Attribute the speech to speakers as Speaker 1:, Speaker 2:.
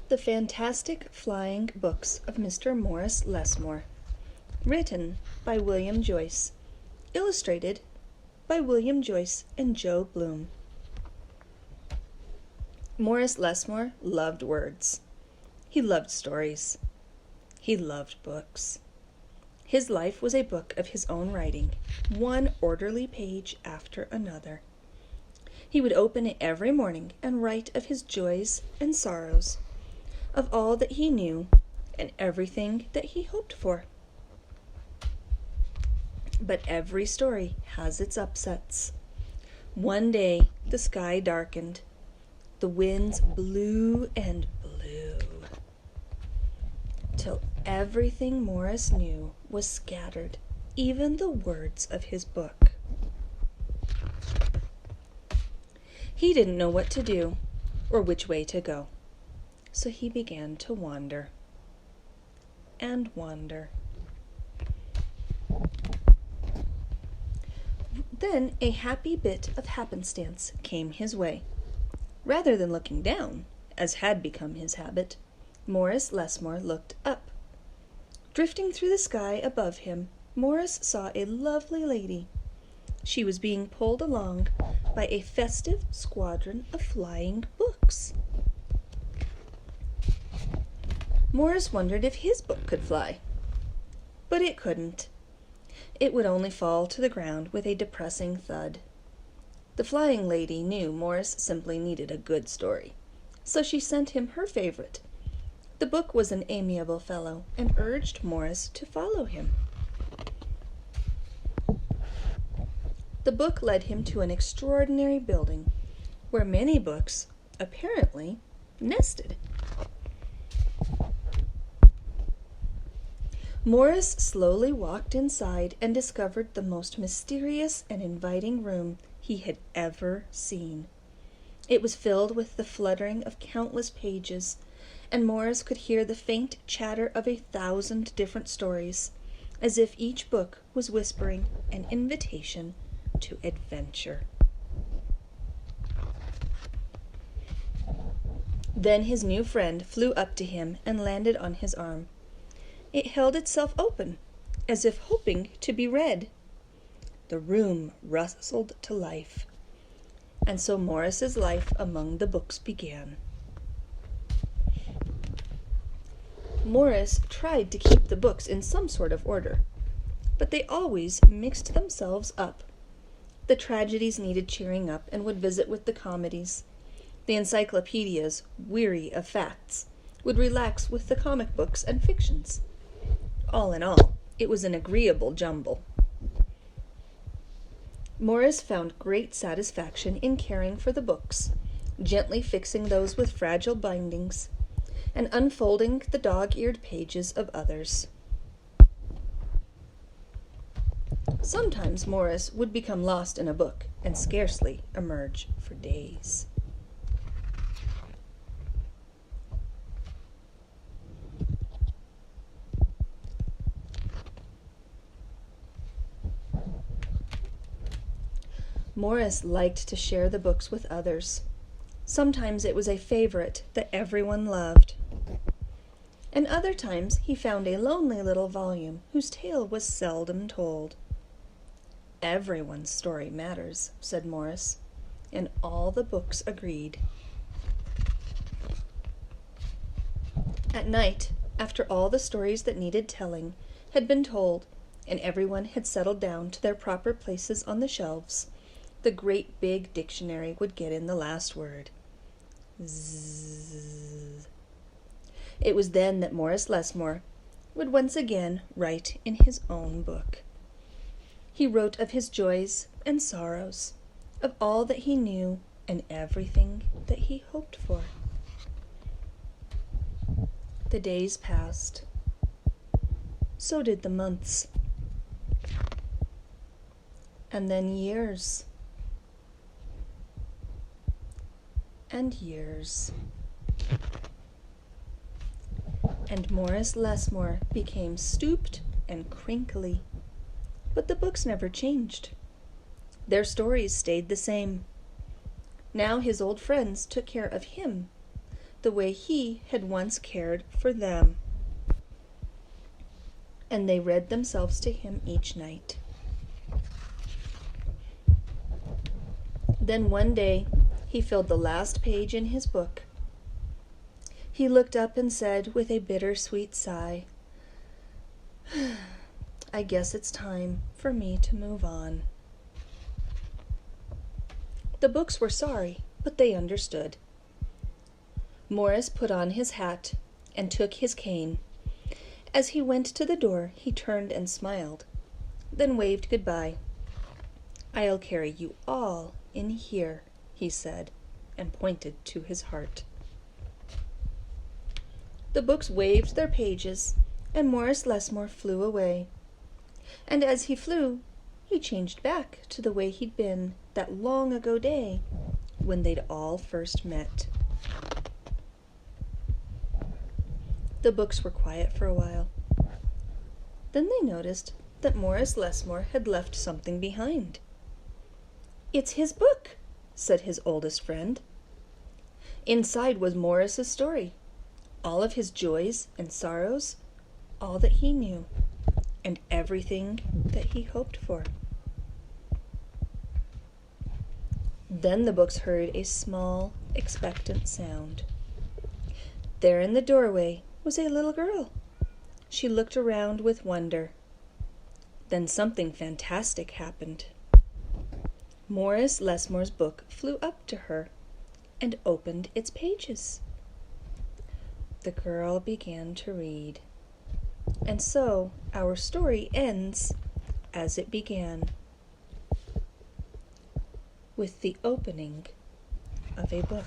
Speaker 1: The Fantastic Flying Books of Mr. Morris Lessmore. Written by William Joyce. Illustrated by William Joyce and Joe Bloom. Morris Lessmore loved words. He loved stories. He loved books. His life was a book of his own writing, one orderly page after another. He would open it every morning and write of his joys and sorrows, of all that he knew and everything that he hoped for. But every story has its upsets. One day the sky darkened. The winds blew and blew, till everything Morris knew was scattered, even the words of his book. He didn't know what to do or which way to go, so he began to wander and wander. Then a happy bit of happenstance came his way. Rather than looking down, as had become his habit, Morris Lessmore looked up. Drifting through the sky above him, Morris saw a lovely lady. She was being pulled along by a festive squadron of flying books. Morris wondered if his book could fly, but it couldn't. It would only fall to the ground with a depressing thud. The flying lady knew Morris simply needed a good story, so she sent him her favorite. The book was an amiable fellow and urged Morris to follow him. The book led him to an extraordinary building where many books, apparently, nested. Morris slowly walked inside and discovered the most mysterious and inviting room he had ever seen. It was filled with the fluttering of countless pages, and Morris could hear the faint chatter of 1,000 different stories, as if each book was whispering an invitation to adventure. Then his new friend flew up to him and landed on his arm. It held itself open, as if hoping to be read. The room rustled to life, and so Morris's life among the books began. Morris tried to keep the books in some sort of order, but they always mixed themselves up. The tragedies needed cheering up and would visit with the comedies. The encyclopedias, weary of facts, would relax with the comic books and fictions. All in all, it was an agreeable jumble. Morris found great satisfaction in caring for the books, gently fixing those with fragile bindings, and unfolding the dog-eared pages of others. Sometimes Morris would become lost in a book and scarcely emerge for days. Morris liked to share the books with others. Sometimes it was a favorite that everyone loved. And other times he found a lonely little volume whose tale was seldom told. Everyone's story matters, said Morris, and all the books agreed. At night, after all the stories that needed telling had been told and everyone had settled down to their proper places on the shelves, the great big dictionary would get in the last word. Zzz. It was then that Morris Lessmore would once again write in his own book. He wrote of his joys and sorrows, of all that he knew and everything that he hoped for. The days passed. So did the months. And then years. And years. And Morris Lessmore became stooped and crinkly. But the books never changed. Their stories stayed the same. Now his old friends took care of him. the way he had once cared for them. And they read themselves to him each night. Then one day, he filled the last page in his book. He looked up and said with a bittersweet sigh, "I guess it's time for me to move on." The books were sorry, but they understood. Morris put on his hat and took his cane. As he went to the door, he turned and smiled, then waved goodbye. "I'll carry you all in here," he said, and pointed to his heart. The books waved their pages, and Morris Lessmore flew away. And as he flew, he changed back to the way he'd been that long ago day when they'd all first met. The books were quiet for a while. Then they noticed that Morris Lessmore had left something behind. "It's his book," said his oldest friend. Inside was Morris's story, all of his joys and sorrows, all that he knew, and everything that he hoped for. Then the books heard a small, expectant sound. There in the doorway was a little girl. She looked around with wonder. Then something fantastic happened. Morris Lessmore's book flew up to her and opened its pages. The girl began to read. And so our story ends as it began, with the opening of a book.